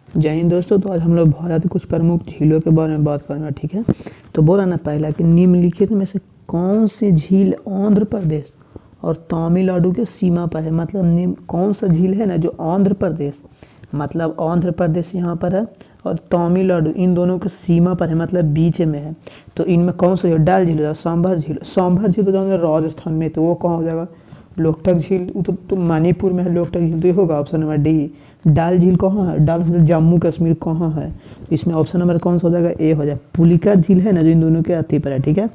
जय हिंद दोस्तों। तो आज हम लोग भारत के कुछ प्रमुख झीलों के बारे में बात करना, ठीक है। तो बोला ना पहला कि निम्नलिखित में से कौन सी झील आंध्र प्रदेश और तमिलनाडु के सीमा पर है। मतलब कौन सा झील है ना जो आंध्र प्रदेश, मतलब आंध्र प्रदेश यहाँ पर है और तमिलनाडु इन दोनों के सीमा पर है, मतलब बीच में है। तो इनमें कौन सा झील, डल झील हो जाएगा, सांभर झील। सांभर झील तो जाओगे राजस्थान में, तो वो कहाँ हो जाएगा, लोकटक झील। वो तो मणिपुर में है लोकटक झील, तो ये होगा ऑप्शन नंबर डी। डल झील कहाँ है, डल झील जम्मू कश्मीर कहाँ है, इसमें ऑप्शन नंबर कौन सा हो जाएगा, ए हो जाएगा। पुलिकट झील है ना जो इन दोनों के अति पर है, ठीक है।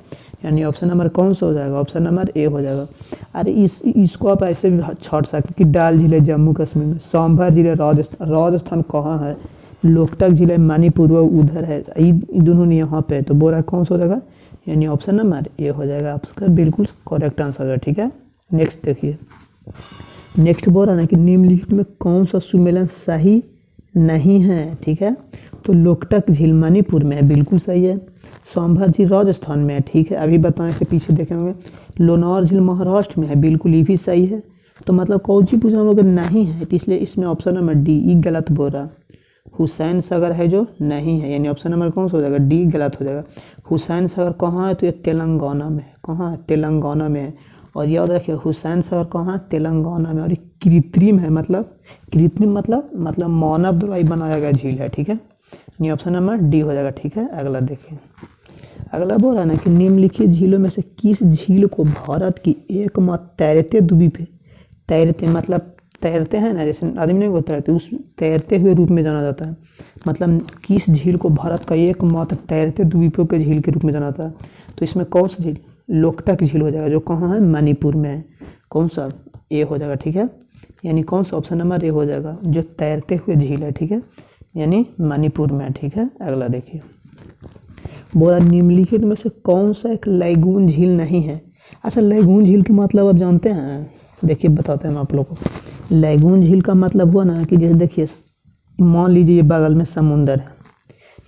यानी ऑप्शन नंबर कौन सा हो जाएगा, ऑप्शन नंबर ए हो जाएगा। अरे इसको आप ऐसे भी छोड़ सकते कि डल झील है जम्मू कश्मीर में, सांभर झील है राजस्थान। राजस्थान कहाँ है, लोकटक झील है मणिपुर, वो उधर है, दोनों ने यहाँ पे। तो बोल रहा कौन सा हो जाएगा, यानी ऑप्शन नंबर ए हो जाएगा आपका बिल्कुल करेक्ट आंसर है, ठीक है। नेक्स्ट देखिए, नेक्स्ट बोल रहा है कि निम्नलिखित में कौन सा सुमेलन सही नहीं है, ठीक है। तो लोकटक झील मणिपुर में है, बिल्कुल सही है। सांभर झील राजस्थान में है, ठीक है, अभी बताएं कि पीछे देखे होंगे। लोनार झील महाराष्ट्र में है, बिल्कुल ये भी सही है। तो मतलब कौन सी पूछा हम लोग नहीं है, तो इसलिए इसमें ऑप्शन नंबर डी ई गलत बोल रहा। हुसैन सागर है जो नहीं है, यानी ऑप्शन नंबर कौन सा हो जाएगा, डी गलत हो जाएगा। हुसैन सागर कहाँ है, तो ये तेलंगाना में है। कहाँ है, तेलंगाना में है। और याद रखिए हुसैन सागर कहाँ है, तेलंगाना में। और ये कृत्रिम है, मतलब कृत्रिम मतलब मानव द्वारा बनाया गया झील है, ठीक है। यानी ऑप्शन नंबर डी हो जाएगा, ठीक है। अगला देखिए, अगला बोल रहा है ना कि निम्नलिखित झीलों में से किस झील को भारत की एकमात्र तैरते द्वीप है। तैरते मतलब तैरते हैं ना, जैसे आदमी नहीं होता तैरते, उस तैरते हुए रूप में जाना जाता है। मतलब किस झील को भारत का एकमात्र तैरते द्वीपों के झील के रूप में जाना जाता है। तो इसमें कौन सा झील, लोकटक झील हो जाएगा, जो कहाँ है, मणिपुर में है। कौन सा, ए हो जाएगा, ठीक है। यानी कौन सा, ऑप्शन नंबर ए हो जाएगा, जो तैरते हुए झील है, ठीक है, यानी मणिपुर में है, ठीक है। अगला देखिए, बोला निम्नलिखित में से कौन सा एक लैगून झील नहीं है। अच्छा, लैगून झील के मतलब आप जानते हैं, देखिए बताते हैं हम आप लोग को। लैगून झील का मतलब हुआ ना कि जैसे देखिए मान लीजिए ये बगल में समुंदर है,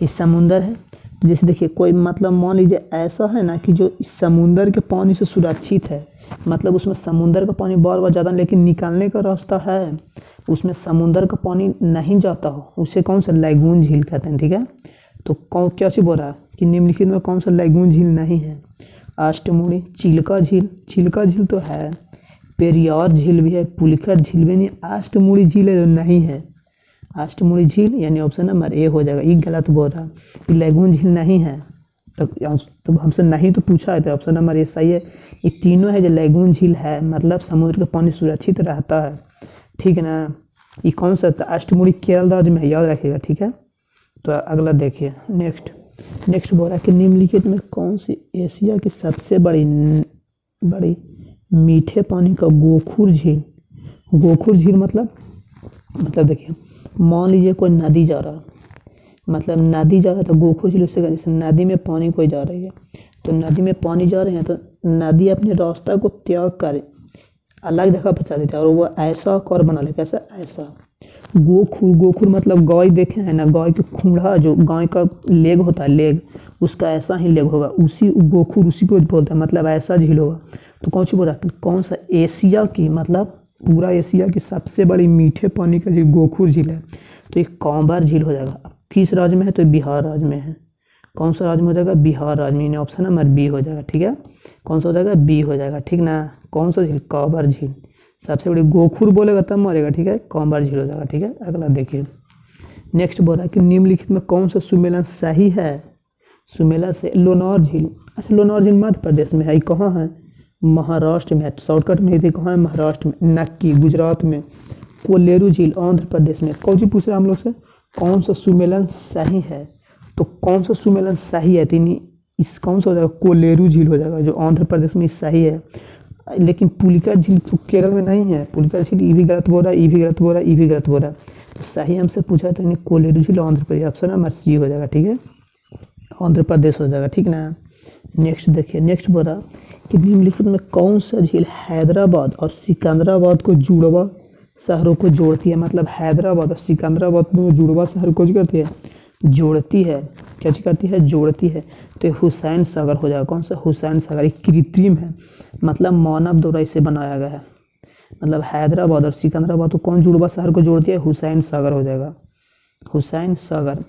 इस समुंदर है, तो जैसे देखिए कोई मतलब मान लीजिए ऐसा है ना कि जो इस समुंदर के पानी से सुरक्षित है, मतलब उसमें समुंदर का पानी बार बार ज़्यादा, लेकिन निकालने का रास्ता है, उसमें समुंदर का पानी नहीं जाता हो, उसे कौन सा लैगून झील कहते हैं, ठीक है। तो कौन क्या चीज़ बोल रहा है कि निम्नलिखित में कौन सा लैगून झील नहीं है। अष्टमुड़ी, चिल्का झील, चिल्का झील तो है, पेरियार झील भी है, पुलिकट झील भी नहीं, अष्टमुड़ी झील है जो नहीं है। अष्टमुड़ी झील यानी ऑप्शन नंबर ए हो जाएगा। ये गलत बोल रहा है, लैगून झील नहीं है। तो हमसे नहीं तो पूछा है, तो ऑप्शन नंबर ए सही है। ये तीनों है जो लैगून झील है, मतलब समुद्र का पानी सुरक्षित रहता है, ठीक है ना। ये कौन सा, अष्टमुड़ी केरल राज्य में है, याद रखिएगा, ठीक है। तो अगला देखिए, नेक्स्ट बोल रहा है कि निम्नलिखित में कौन सी एशिया की सबसे बड़ी मीठे पानी का गोखुर झील। गोखुर झील मतलब देखिए मान लीजिए कोई नदी जा रहा, मतलब नदी जा रहा है, तो गोखुर झील उससे, जैसे नदी में पानी कोई जा रही है, तो नदी में पानी जा रहे हैं, तो नदी अपने रास्ता को त्याग कर अलग जगह पर चल देती है, और वो ऐसा कर बना लेता है, कैसा, ऐसा। गोखुर मतलब गाय देखे हैं ना, गाय के खूंड़ा, जो गाय का लेग होता है, लेग, उसका ऐसा ही लेग होगा, उसी गोखुर उसी को बोलते हैं, मतलब ऐसा झील होगा। तो कौन सी बोल रहा है, कौन सा एशिया की, मतलब पूरा एशिया की सबसे बड़ी मीठे पानी का झील गोखुर झील है। तो ये कांबर झील हो जाएगा। किस राज्य में है, तो बिहार राज्य में है। कौन सा राज्य में हो जाएगा, बिहार राज्य में, ऑप्शन नंबर बी हो जाएगा, ठीक है। कौन सा हो जाएगा, बी हो जाएगा, ठीक ना। कौन सा झील, कांबर झील, सबसे बड़ी। गोखुर बोलेगा तब मरेगा, ठीक है, कांबर झील हो जाएगा, ठीक है। अगला देखिए, नेक्स्ट बोल रहा है कि निम्नलिखित में कौन सा सुमेलन सही है। सुमेला से लोनार झील, अच्छा लोनार झील मध्य प्रदेश में है, कहाँ है, महाराष्ट्र में है, शॉर्टकट में थी, कहाँ है, महाराष्ट्र में। नक्की गुजरात में। कोलेरू झील आंध्र प्रदेश में। कौन सी पूछ रहे हैं हम लोग से, कौन सा सुमेलन सही है। तो कौन सा सुमेलन सही है, तीन इस कौन सा हो जाएगा, कोलेरू झील हो जाएगा, जो आंध्र प्रदेश में सही है। लेकिन पुलिकट झील केरल में नहीं है, पुलिकट झील ये भी गलत बोल रहा है, ये भी गलत बोल रहा है, ये भी गलत बोल रहा है। तो सही हमसे पूछा तो यानी कोलेरू झील Andhra Pradesh, option number C हो जाएगा, ठीक है, आंध्र प्रदेश हो जाएगा, ठीक ना। नेक्स्ट देखिए, नेक्स्ट बोल रहा कि निम्नलिखित में कौन सा झील हैदराबाद और सिकंदराबाद को जुड़वा शहरों को जोड़ती है। मतलब हैदराबाद और सिकंदराबाद में जुड़वा शहर को करती है, जोड़ती है, क्या चीज करती है, जोड़ती है। तो हुसैन सागर हो जाएगा। कौन सा, हुसैन सागर। कृत्रिम है, मतलब मानव द्वारा इसे बनाया गया है। मतलब हैदराबाद और सिकंदराबाद को कौन जुड़वा शहर को जोड़ती है, हुसैन सागर हो जाएगा। हुसैन सागर।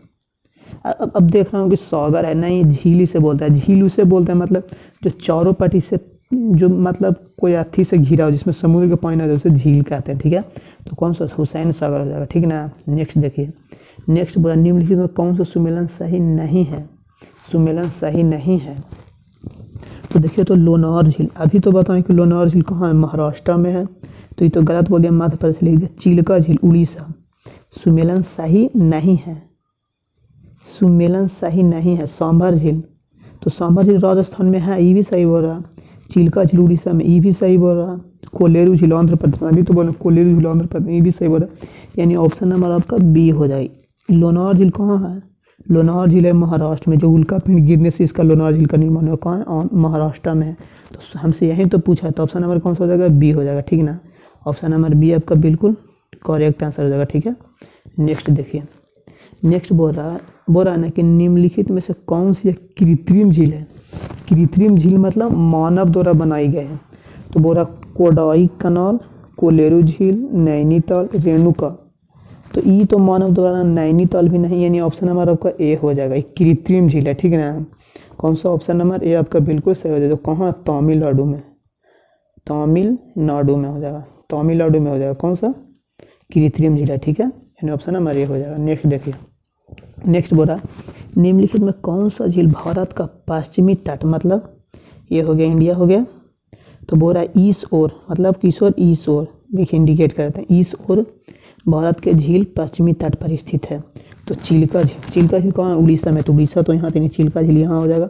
अब देख रहा हूँ कि सागर है, नहीं झील ही से बोलता है। झील उसे बोलते हैं मतलब जो चारों पट्टी से, जो मतलब कोई अथी से घिरा हो, जिसमें समुद्र के पानी आता है, उसे झील कहते हैं। ठीक है, तो कौन सा हुसैन सागर हो जाएगा। ठीक ना। नेक्स्ट देखिए, नेक्स्ट बोला निम्नलिखित में कौन सा सुमेलन सही नहीं है। सुमेलन सही नहीं है तो देखिए, तो लोनार झील। अभी तो बताएं कि लोनार झील कहाँ है, महाराष्ट्र में है, तो ये तो गलत बोल दिया, मध्य प्रदेश लिख दिया। चिल्का झील उड़ीसा। सुमेलन सही नहीं है, सुमेलन सही नहीं है। सांभर झील, तो सांभर झील राजस्थान में है, ये भी सही बोल रहा। चिल्का झील उड़ीसा में, ये भी सही बोल रहा। कोलेरू झील आंध्र प्रदेश में, अभी तो बोला कोलेरू झील आंध्र प्रदेश में, ये भी सही बोल रहा। यानी ऑप्शन नंबर आपका बी हो जाएगी। लोनार झील कहाँ है, लोनार झील है महाराष्ट्र में, जो उल्का पिंड गिरने से इसका लोनार झील का निर्माण हुआ। कहाँ है, महाराष्ट्र में है। तो हमसे यही तो पूछा, तो ऑप्शन नंबर कौन सा हो जाएगा, बी हो जाएगा। ठीक ना, ऑप्शन नंबर बी आपका बिल्कुल करेक्ट आंसर हो जाएगा। ठीक है, नेक्स्ट देखिए, नेक्स्ट बोल रहा है ना कि निम्नलिखित में से कौन सी कृत्रिम झील है। कृत्रिम झील मतलब मानव द्वारा बनाई गए हैं। तो बोल रहा कोडाई कनाल, कोलेरू झील, नैनीताल, रेणुका। तो ये तो मानव द्वारा, नैनीताल भी नहीं, यानी ऑप्शन नंबर आपका ए हो जाएगा। कृत्रिम झील है। ठीक है ना, कौन सा, ऑप्शन नंबर ए आपका बिल्कुल सही हो जाएगा। तो कहाँ, तमिलनाडु में, तमिलनाडु में हो जाएगा, तमिलनाडु में हो जाएगा। कौन सा, कृत्रिम झील है। ठीक है, यानी ऑप्शन नंबर ए हो जाएगा। नेक्स्ट देखिए, नेक्स्ट बोला निम्नलिखित में कौन सा झील भारत का पश्चिमी तट, मतलब ये हो गया इंडिया हो गया, तो बोल रहा है ईस्ट ओर, मतलब किस ओर, ईस्ट ओर। देखिए इंडिकेट करते हैं, ईस्ट ओर भारत के झील पश्चिमी तट पर स्थित है। तो चिल्का झील, चिल्का झील कहाँ है, उड़ीसा में, तो उड़ीसा तो यहाँ नहीं, चिल्का झील यहाँ हो जाएगा।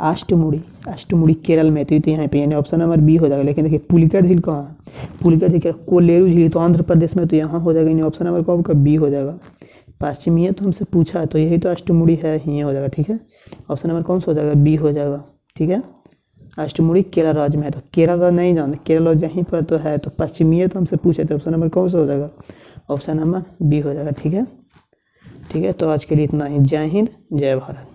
अष्टमुड़ी, अष्टमुड़ी केरल में, तो यहाँ पे, यानी ऑप्शन नंबर बी हो जाएगा। लेकिन देखिए पुलिकट झील कहाँ है, पुलिकट झील, कोलेरू झील तो आंध्र प्रदेश में, तो यहाँ हो जाएगा, यानी ऑप्शन नंबर कौन का, बी हो जाएगा। पश्चिमी है तो हमसे पूछा है, तो यही तो अष्टमुड़ी है, यही हो जाएगा। ठीक है, ऑप्शन नंबर कौन सा हो जाएगा, बी हो जाएगा। ठीक है, अष्टमुड़ी केरल राज्य में है, तो केरल राज्य नहीं जानते, केरल राज्य यहीं पर तो है, तो पश्चिमी है तो हमसे पूछे, तो ऑप्शन नंबर कौन सा हो जाएगा, ऑप्शन नंबर बी हो जाएगा। ठीक है, ठीक है, तो आज के लिए इतना ही। जय हिंद, जय भारत।